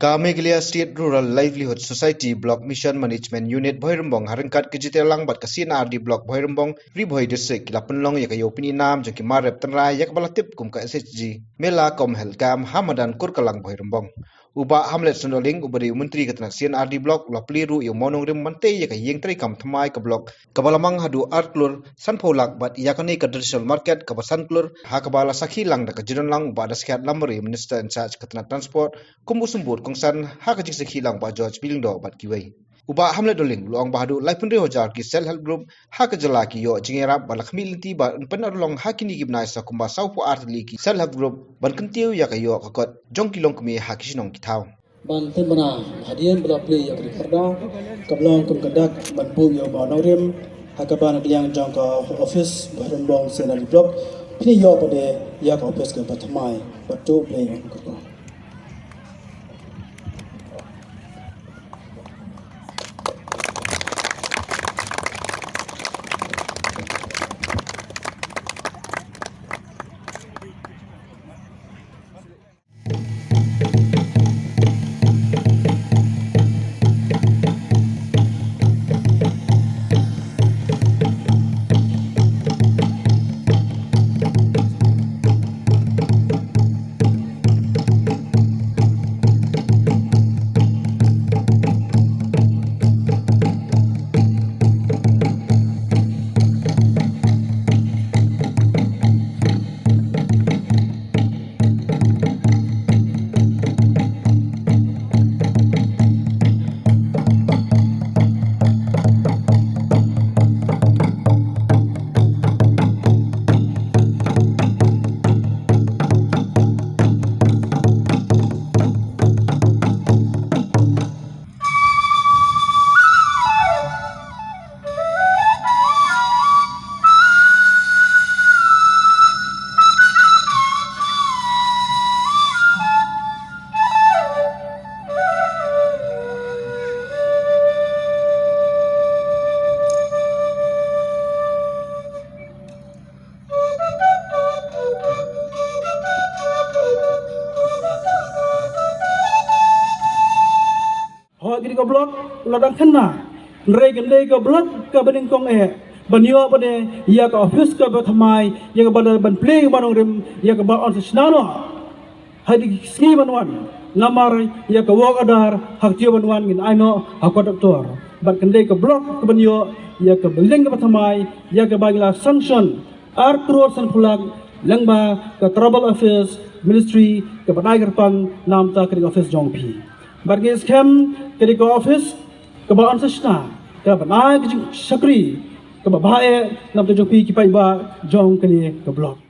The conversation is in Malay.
Kameglia State Rural Livelihood Society Block Mission Management Unit Bhoirambong harangkat kejitel langbat ke CNRD Block Bhoirambong Ribhoi District Lapenlong ya kayo pininam jaki marep tenrai yak balatip kum ka SHG Mela Kom Helkam Hamadan Kurkalang Bhoirambong Uba Hamlet Sondoling ubari Menteri Ketenak CNRD Block ulah peliru yang monong rim mante ya kayeng trikam thamai ke blok kabalamang hadu artlur sanpolak bat yakani ke traditional market ke sanklur hakabala sakhi lang da kejiron lang ba da sekat lamri Minister in charge Ketenak Transport kumbu sumbut kongsan hakajik sakhi lang ba George Bilingdo bat kiwei Uba Hamlet Doling luang bahadu laipun hojar ki self help group hakajala ki yo jingera ba lakmi linti ba penarulong hakini gibnai sa kumba saupu artli ki self help group ban kentiu ya kayo kakot jongkilong kumi hakisinong kitau ban temana hadian bela play ya kerda kablong kum kadak ban pu yo ba norim hakaban yang jangka office Bhoirambong CNRD block pini yo pada ya ka office ke batmai batu play ko gini ke blok ladang kena nrei gendai ke blok ke bening kong banyo pada ya ke office ke batmai ya ke ban play banong rim ya ke ba on snano hadi ski banwan namar ya ke walk adar hak tio banwan ngin aino hakot doktor ban gendai ke blok ke banyo ya ke beling ke batmai ya ke bagila sanction artro san pulag langba ke trouble office ministry ke badai gerpang nam ta ke office jongpi Bagi scam ke office ke bawaan sesna ke banai ke sakri ke babae nam tu jopi ki pai ba jong ke blok